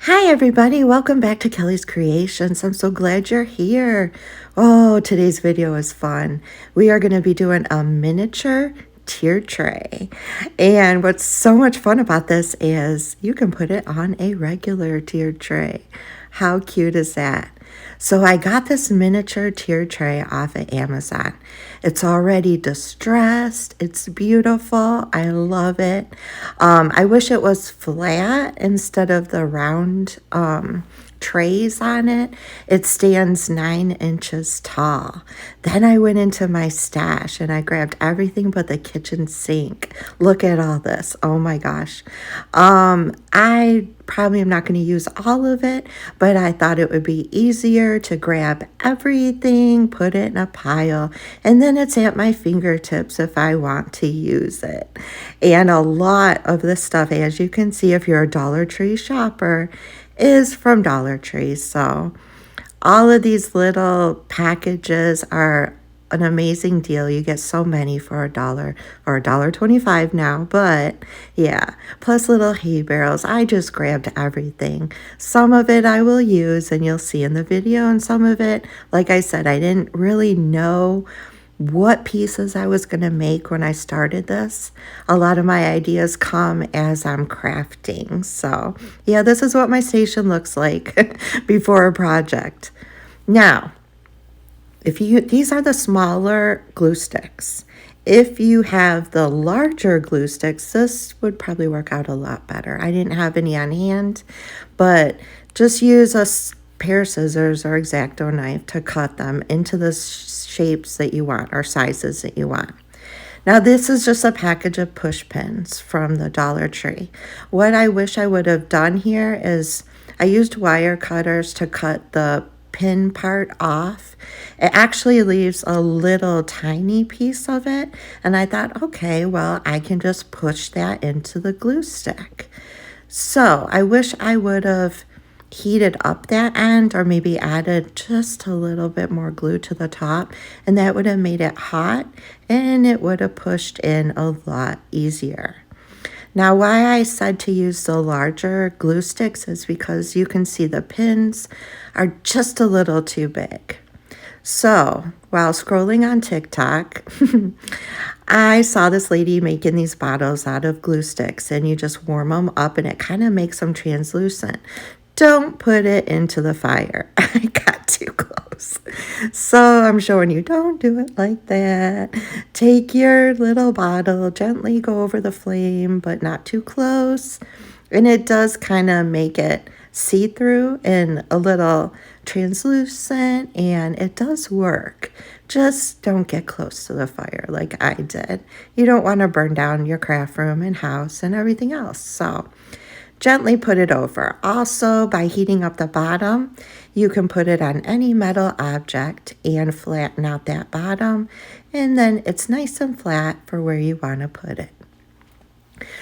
Hi, everybody. Welcome back to Kelly's Creations. I'm so glad you're here. Oh, today's video is fun. We are going to be doing a miniature tiered tray. And what's so much fun about this is you can put it on a regular tiered tray. How cute is that? So I got this miniature tiered tray off of Amazon. It's already distressed. It's beautiful. I love it. I wish it was flat instead of the round trays on it. It stands 9 inches tall. Then I went into my stash and I grabbed everything but the kitchen sink. Look at all this. Oh my gosh. I probably am not going to use all of it, but I thought it would be easier to grab everything, put it in a pile, and then it's at my fingertips if I want to use it. And a lot of this stuff, as you can see, if you're a Dollar Tree shopper, is from Dollar Tree. So all of these little packages are an amazing deal. You get so many for $1 or $1.25 now, but yeah, plus little hay barrels. I just grabbed everything. Some of it I will use and you'll see in the video, and some of it, like I said, I didn't really know what pieces I was going to make when I started this. A lot of my ideas come as I'm crafting. So yeah, this is what my station looks like before a project. Now, these are the smaller glue sticks. If you have the larger glue sticks, this would probably work out a lot better. I didn't have any on hand, but just use a pair of scissors or X-Acto knife to cut them into the shapes that you want or sizes that you want. Now this is just a package of push pins from the Dollar Tree. What I wish I would have done here is I used wire cutters to cut the pin part off. It actually leaves a little tiny piece of it, and I thought, okay, well, I can just push that into the glue stick. So I wish I would have heated up that end or maybe added just a little bit more glue to the top, and that would have made it hot and it would have pushed in a lot easier. Now, why I said to use the larger glue sticks is because you can see the pins are just a little too big. So, while scrolling on TikTok, I saw this lady making these bottles out of glue sticks, and you just warm them up and it kind of makes them translucent. Don't put it into the fire. I got too close. So I'm showing you, don't do it like that. Take your little bottle, gently go over the flame, but not too close. And it does kind of make it see-through and a little translucent, and it does work. Just don't get close to the fire like I did. You don't want to burn down your craft room and house and everything else. So gently put it over. Also, by heating up the bottom, you can put it on any metal object and flatten out that bottom, and then it's nice and flat for where you want to put it.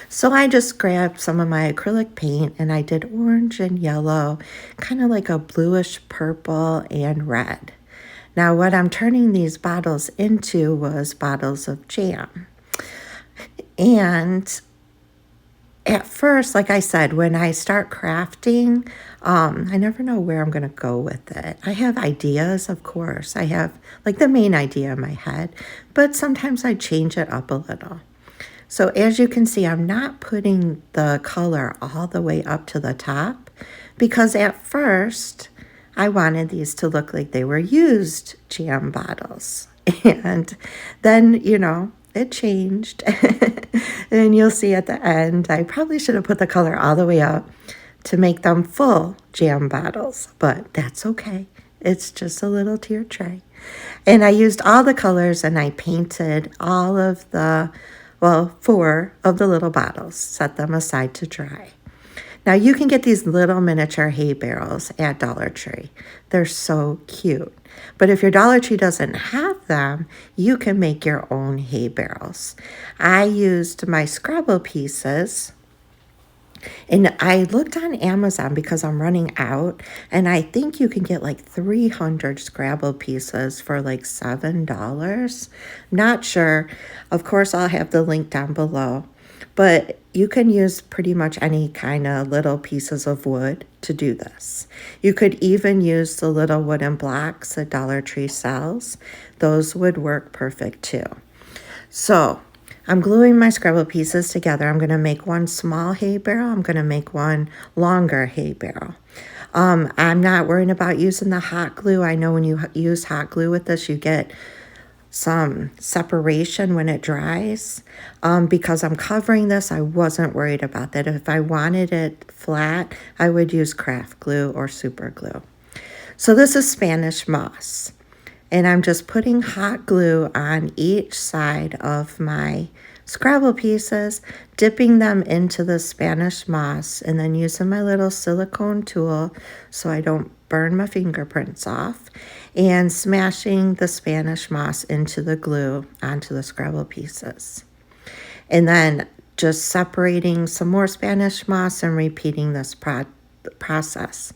So I just grabbed some of my acrylic paint and I did orange and yellow, kind of like a bluish purple and red. Now what I'm turning these bottles into was bottles of jam. And at first, like I said, when I start crafting, I never know where I'm going to go with it. I have ideas, of course. I have like the main idea in my head, but sometimes I change it up a little. So as you can see, I'm not putting the color all the way up to the top because at first I wanted these to look like they were used jam bottles. And then, it changed. And you'll see at the end, I probably should have put the color all the way up to make them full jam bottles, but that's okay. It's just a little tier tray. And I used all the colors and I painted all of the, 4 of the little bottles, set them aside to dry. Now you can get these little miniature hay barrels at Dollar Tree. They're so cute. But if your Dollar Tree doesn't have them, you can make your own hay barrels. I used my Scrabble pieces, and I looked on Amazon because I'm running out, and I think you can get like 300 Scrabble pieces for like $7. Not sure. Of course, I'll have the link down below. But you can use pretty much any kind of little pieces of wood to do this. You could even use the little wooden blocks that Dollar Tree sells. Those would work perfect too. So I'm gluing my Scrabble pieces together. I'm going to make one small hay barrel. I'm going to make one longer hay barrel. I'm not worrying about using the hot glue. I know when you use hot glue with this, you get some separation when it dries. Because I'm covering this, I wasn't worried about that. If I wanted it flat, I would use craft glue or super glue. So this is Spanish moss. And I'm just putting hot glue on each side of my Scrabble pieces, dipping them into the Spanish moss, and then using my little silicone tool so I don't burn my fingerprints off, and smashing the Spanish moss into the glue onto the Scrabble pieces. And then just separating some more Spanish moss and repeating this process.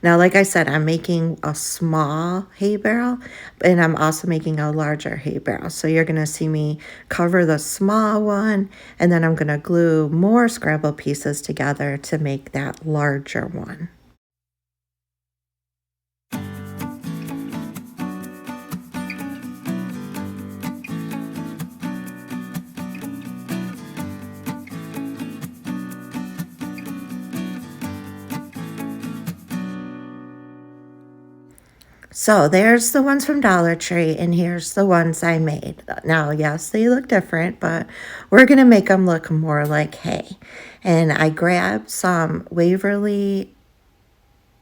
Now, like I said, I'm making a small hay barrel, and I'm also making a larger hay barrel. So you're going to see me cover the small one, and then I'm going to glue more Scrabble pieces together to make that larger one. So there's the ones from Dollar Tree, and here's the ones I made. Now, yes, they look different, but we're going to make them look more like hay. And I grabbed some Waverly,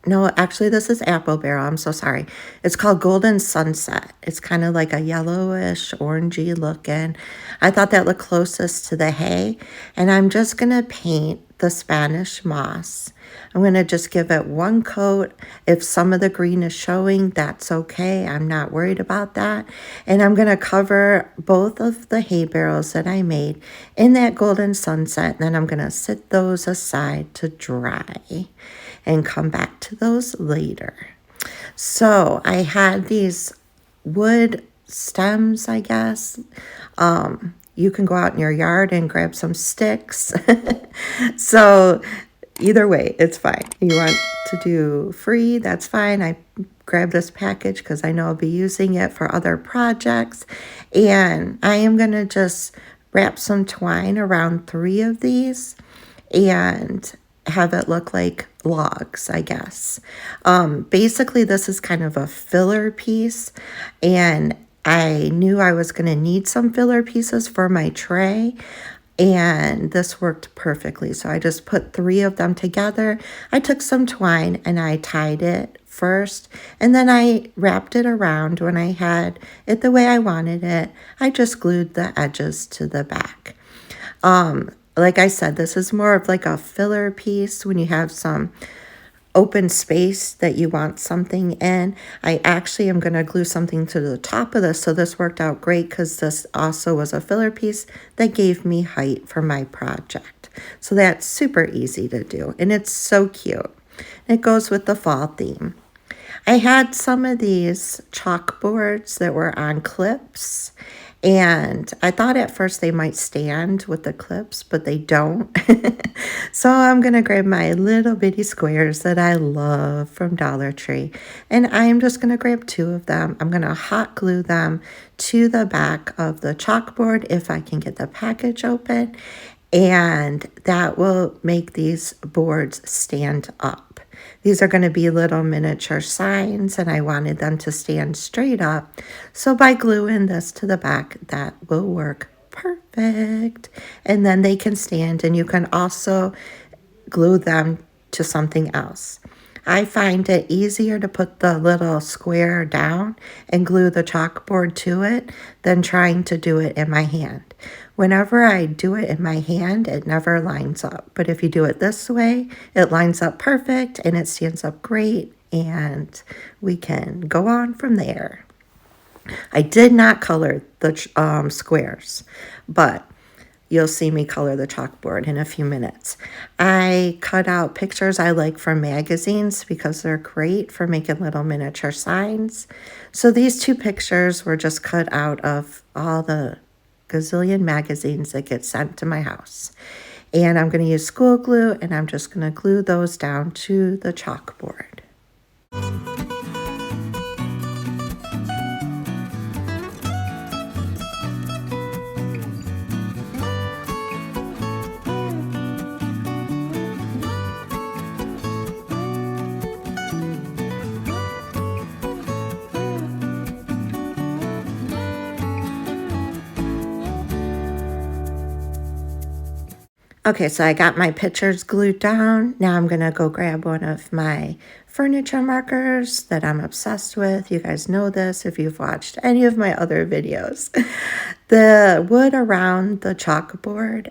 no, actually this is Apple Barrel, I'm so sorry. It's called Golden Sunset. It's kind of like a yellowish, orangey looking. I thought that looked closest to the hay. And I'm just going to paint the Spanish moss. I'm going to just give it one coat. If some of the green is showing, that's okay. I'm not worried about that. And I'm going to cover both of the hay barrels that I made in that Golden Sunset. And then I'm going to sit those aside to dry and come back to those later. So I had these wood stems, I guess. You can go out in your yard and grab some sticks. So either way, it's fine. You want to do free, that's fine. I grabbed this package because I know I'll be using it for other projects. And I am going to just wrap some twine around 3 of these and have it look like logs, I guess. Basically, this is kind of a filler piece, and I knew I was going to need some filler pieces for my tray, and this worked perfectly. So I just put 3 of them together. I took some twine and I tied it first, and then I wrapped it around. When I had it the way I wanted it, I just glued the edges to the back. Like I said, this is more of like a filler piece when you have some open space that you want something in. I actually am going to glue something to the top of this, so this worked out great because this also was a filler piece that gave me height for my project. So that's super easy to do, and it's so cute. It goes with the fall theme. I had some of these chalkboards that were on clips, and I thought at first they might stand with the clips, but they don't. So I'm going to grab my little bitty squares that I love from Dollar Tree, and I'm just going to grab 2 of them. I'm going to hot glue them to the back of the chalkboard if I can get the package open, and that will make these boards stand up. These are going to be little miniature signs, and I wanted them to stand straight up. So by gluing this to the back, that will work perfect. And then they can stand, and you can also glue them to something else. I find it easier to put the little square down and glue the chalkboard to it than trying to do it in my hand. Whenever I do it in my hand, it never lines up. But if you do it this way, it lines up perfect and it stands up great, and we can go on from there. I did not color the squares, but you'll see me color the chalkboard in a few minutes. I cut out pictures I like from magazines because they're great for making little miniature signs. So these 2 pictures were just cut out of all the gazillion magazines that get sent to my house. And I'm going to use school glue, and I'm just going to glue those down to the chalkboard. Okay, so I got my pictures glued down. Now I'm going to go grab one of my furniture markers that I'm obsessed with. You guys know this if you've watched any of my other videos. The wood around the chalkboard,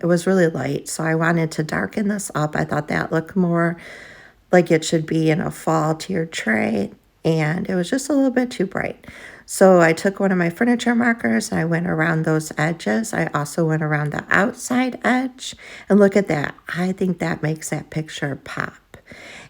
it was really light, so I wanted to darken this up. I thought that looked more like it should be in a fall tiered tray, and it was just a little bit too bright. So I took one of my furniture markers and I went around those edges. I also went around the outside edge, and look at that. I think that makes that picture pop,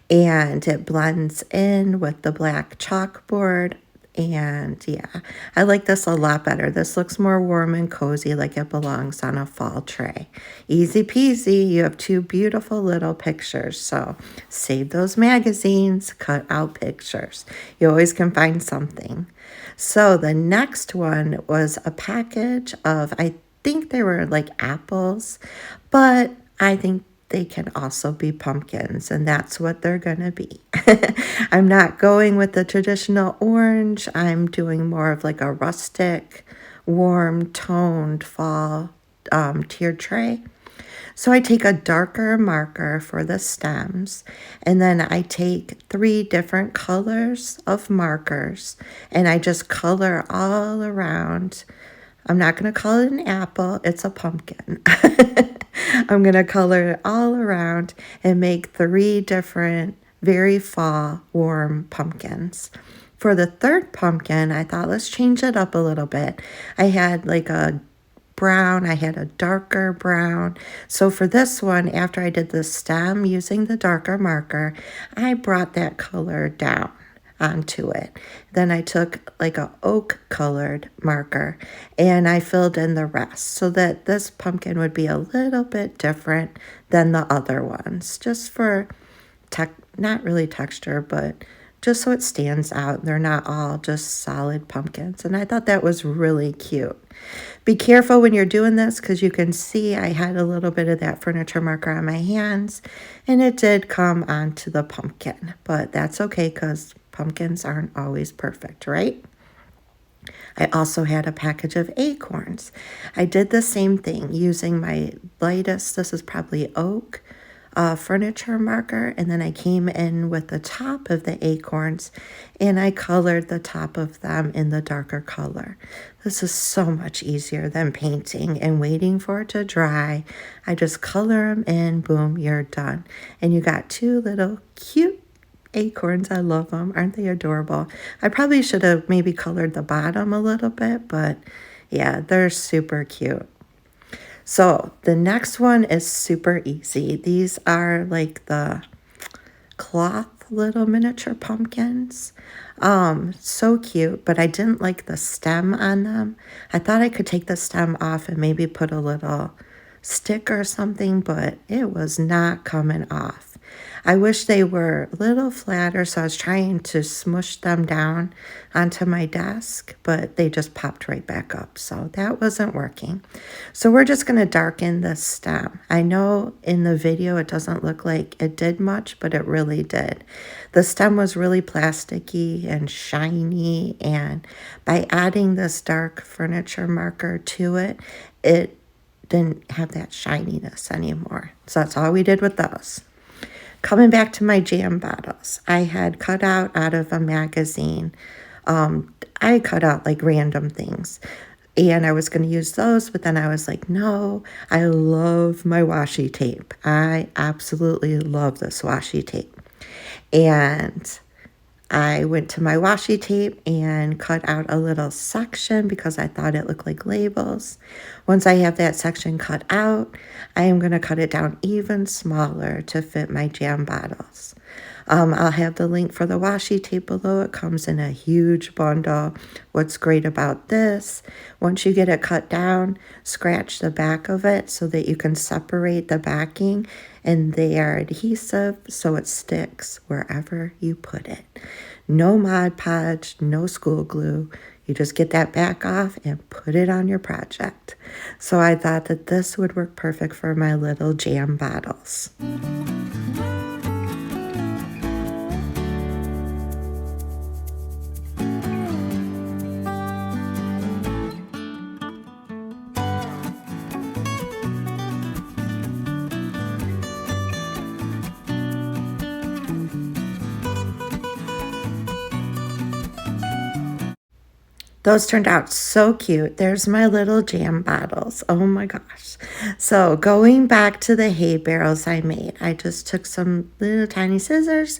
and it blends in with the black chalkboard. And yeah, I like this a lot better. This looks more warm and cozy, like it belongs on a fall tray. Easy peasy. You have two beautiful little pictures. So save those magazines, cut out pictures. You always can find something. So the next one was a package of, I think they were like apples, but I think they can also be pumpkins, and that's what they're going to be. I'm not going with the traditional orange. I'm doing more of like a rustic, warm, toned fall tiered tray. So I take a darker marker for the stems, and then I take 3 different colors of markers, and I just color all around. I'm not going to call it an apple, it's a pumpkin. I'm going to color it all around and make 3 different, very fall, warm pumpkins. For the third pumpkin, I thought, let's change it up a little bit. I had like a brown, I had a darker brown. So for this one, after I did the stem using the darker marker, I brought that color down onto it. Then I took like a oak colored marker and I filled in the rest so that this pumpkin would be a little bit different than the other ones, just for not really texture, but just so it stands out. They're not all just solid pumpkins, and I thought that was really cute. Be careful when you're doing this, because you can see I had a little bit of that furniture marker on my hands, and it did come onto the pumpkin, but that's okay because pumpkins aren't always perfect, right? I also had a package of acorns. I did the same thing using my lightest, this is probably oak, furniture marker, and then I came in with the top of the acorns and I colored the top of them in the darker color. This is so much easier than painting and waiting for it to dry. I just color them in, boom, you're done. And you got 2 little cute acorns. I love them. Aren't they adorable? I probably should have maybe colored the bottom a little bit, but yeah, they're super cute. So the next one is super easy. These are like the cloth little miniature pumpkins. So cute, but I didn't like the stem on them. I thought I could take the stem off and maybe put a little stick or something, but it was not coming off. I wish they were a little flatter, so I was trying to smush them down onto my desk, but they just popped right back up, so that wasn't working. So we're just going to darken the stem. I know in the video it doesn't look like it did much, but it really did. The stem was really plasticky and shiny, and by adding this dark furniture marker to it, it didn't have that shininess anymore. So that's all we did with those. Coming back to my jam bottles, I had cut out of a magazine. I cut out like random things, and I was going to use those, but then I was like, no, I love my washi tape. I absolutely love this washi tape. And I went to my washi tape and cut out a little section because I thought it looked like labels. Once I have that section cut out, I am going to cut it down even smaller to fit my jam bottles. I'll have the link for the washi tape below. It comes in a huge bundle. What's great about this, once you get it cut down, scratch the back of it so that you can separate the backing, and they are adhesive so it sticks wherever you put it. No Mod Podge, no school glue. You just get that back off and put it on your project. So I thought that this would work perfect for my little jam bottles. Those turned out so cute. There's my little jam bottles. Oh my gosh. So going back to the hay barrels I made, I just took some little tiny scissors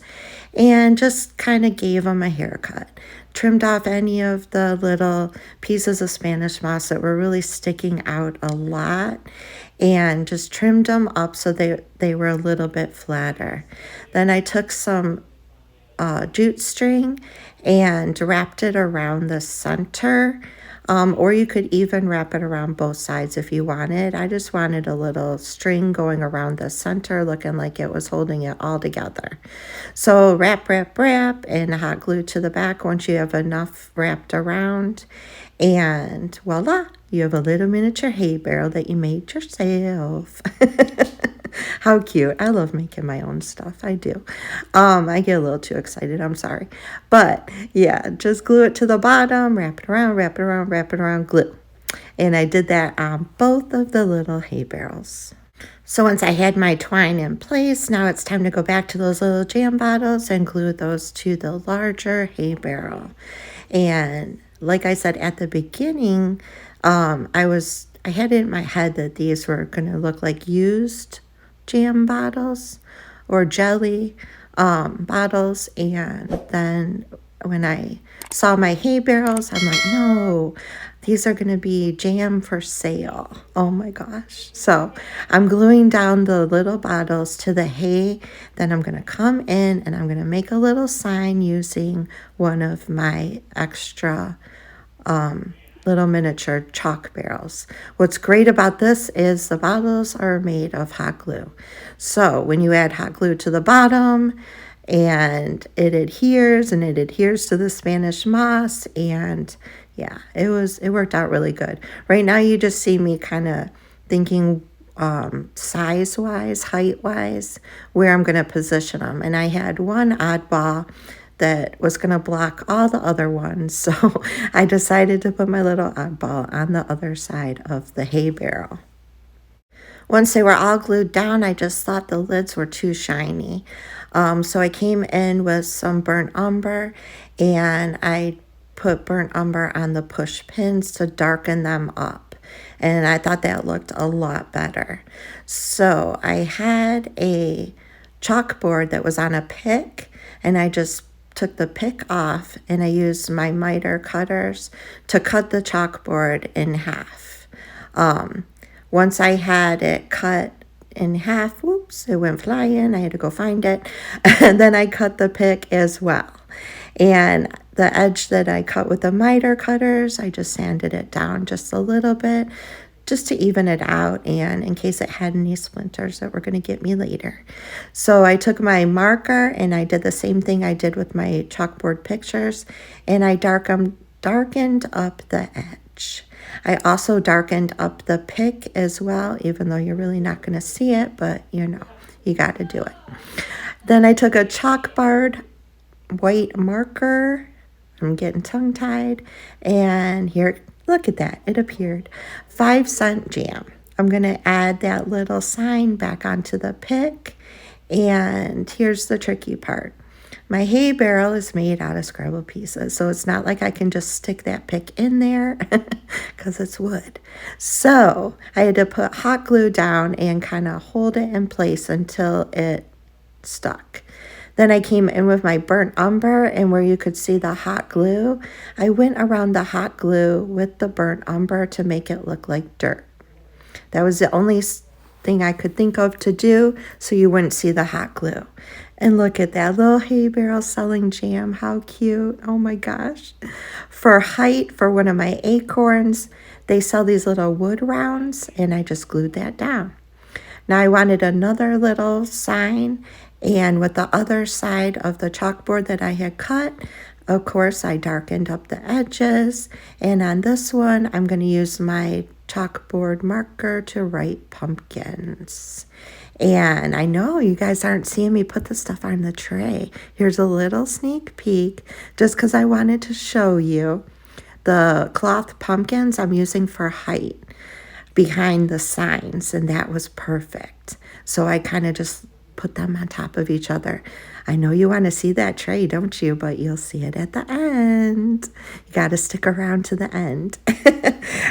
and just kind of gave them a haircut. Trimmed off any of the little pieces of Spanish moss that were really sticking out a lot, and just trimmed them up so they were a little bit flatter. Then I took some jute string and wrapped it around the center, or you could even wrap it around both sides if you wanted. I just wanted a little string going around the center looking like it was holding it all together. So wrap, and hot glue to the back once you have enough wrapped around, and voila, you have a little miniature hay barrel that you made yourself. How cute. I love making my own stuff. I do. I get a little too excited. I'm sorry. But yeah, just glue it to the bottom, wrap it around, glue. And I did that on both of the little hay barrels. So once I had my twine in place, now it's time to go back to those little jam bottles and glue those to the larger hay barrel. And like I said at the beginning, I had it in my head that these were going to look like used jam bottles or jelly bottles, and then when I saw my hay barrels, I'm like, no, these are going to be jam for sale. Oh my gosh. So I'm gluing down the little bottles to the hay. Then I'm going to come in and I'm going to make a little sign using one of my extra little miniature chalk barrels. What's great about this is the bottles are made of hot glue. So when you add hot glue to the bottom, and it adheres to the Spanish moss, and yeah, it worked out really good. Right now you just see me kind of thinking size-wise, height-wise, where I'm going to position them. And I had one oddball that was going to block all the other ones. So I decided to put my little oddball on the other side of the hay barrel. Once they were all glued down, I just thought the lids were too shiny. So I came in with some burnt umber, and I put burnt umber on the push pins to darken them up. And I thought that looked a lot better. So I had a chalkboard that was on a pick, and I just took the pick off and I used my miter cutters to cut the chalkboard in half. Once I had it cut in half, whoops, it went flying. I had to go find it. And then I cut the pick as well. And the edge that I cut with the miter cutters, I just sanded it down just a little bit, just to even it out, and in case it had any splinters that were going to get me later. So I took my marker and I did the same thing I did with my chalkboard pictures, and I darkened up the edge. I also darkened up the pick as well, even though you're really not going to see it, but you got to do it. Then I took a chalkboard white marker. I'm getting tongue-tied, and here, look at that, it appeared. 5-cent jam. I'm going to add that little sign back onto the pick, and here's the tricky part. My hay barrel is made out of Scrabble pieces, so it's not like I can just stick that pick in there because it's wood. So I had to put hot glue down and kind of hold it in place until it stuck. Then I came in with my burnt umber, and where you could see the hot glue, I went around the hot glue with the burnt umber to make it look like dirt. That was the only thing I could think of to do so you wouldn't see the hot glue. And look at that little hay barrel selling jam. How cute. Oh my gosh. For height, for one of my acorns, they sell these little wood rounds, and I just glued that down. Now I wanted another little sign, and with the other side of the chalkboard that I had cut, of course, I darkened up the edges. And on this one, I'm going to use my chalkboard marker to write pumpkins. And I know you guys aren't seeing me put the stuff on the tray. Here's a little sneak peek, just because I wanted to show you the cloth pumpkins I'm using for height behind the signs, and that was perfect. So I kind of just put them on top of each other. I know you want to see that tray, don't you? But you'll see it at the end. You got to stick around to the end.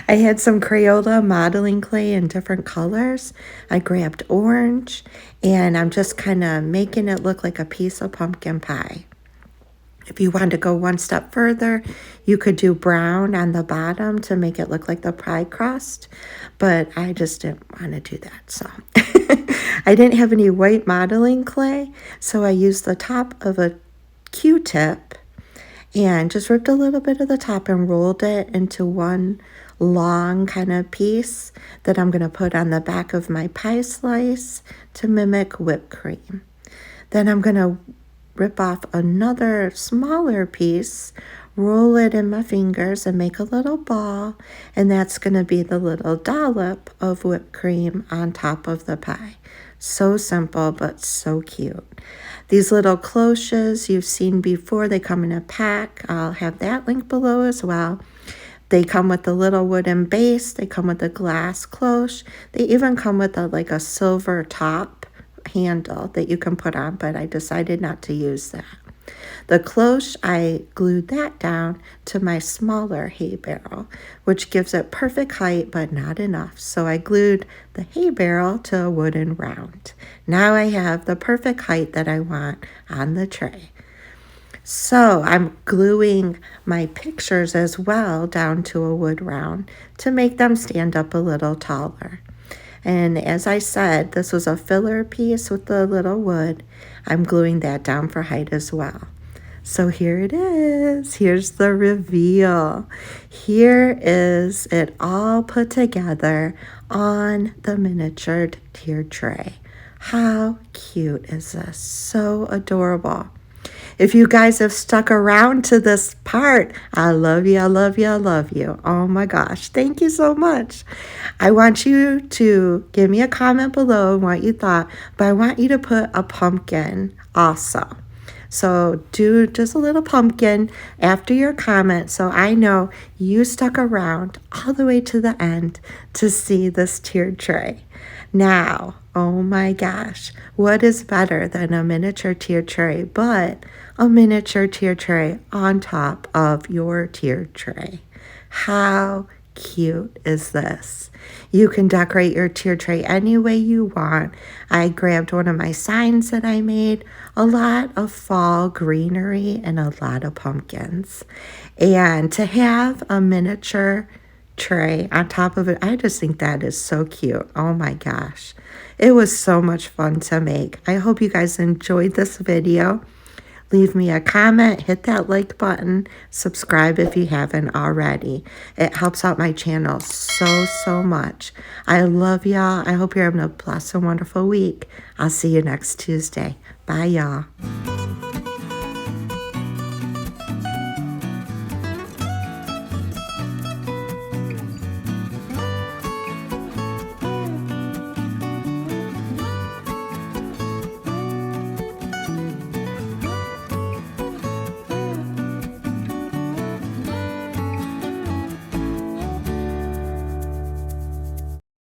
I had some Crayola modeling clay in different colors. I grabbed orange, and I'm just kind of making it look like a piece of pumpkin pie. If you want to go one step further, you could do brown on the bottom to make it look like the pie crust, but I just didn't want to do that. So I didn't have any white modeling clay, so I used the top of a Q-tip and just ripped a little bit of the top and rolled it into one long kind of piece that I'm going to put on the back of my pie slice to mimic whipped cream. Then I'm going to rip off another smaller piece, roll it in my fingers and make a little ball, and that's going to be the little dollop of whipped cream on top of the pie. So simple, but so cute. These little cloches you've seen before, they come in a pack. I'll have that link below as well. They come with the little wooden base. They come with a glass cloche. They even come with like a silver top handle that you can put on, but I decided not to use that. The cloche, I glued that down to my smaller hay barrel, which gives it perfect height, but not enough. So I glued the hay barrel to a wooden round. Now I have the perfect height that I want on the tray. So I'm gluing my pictures as well down to a wood round to make them stand up a little taller. And as I said, this was a filler piece with the little wood. I'm gluing that down for height as well. So here it is. Here's the reveal. Here is it all put together on the miniatured tiered tray. How cute is this? So adorable. If you guys have stuck around to this part, I love you, I love you, I love you. Oh my gosh, thank you so much. I want you to give me a comment below on what you thought, but I want you to put a pumpkin also. So do just a little pumpkin after your comment so I know you stuck around all the way to the end to see this tiered tray. Now, oh my gosh, what is better than a miniature tiered tray but a miniature tiered tray on top of your tiered tray? How cute is this? You can decorate your tiered tray any way you want. I grabbed one of my signs that I made, a lot of fall greenery and a lot of pumpkins. And to have a miniature tray on top of it, I just think that is so cute. Oh my gosh. It was so much fun to make. I hope you guys enjoyed this video. Leave me a comment, hit that like button, subscribe if you haven't already. It helps out my channel so much. I love y'all. I hope you're having a blessed and wonderful week. I'll see you next Tuesday. Bye, y'all.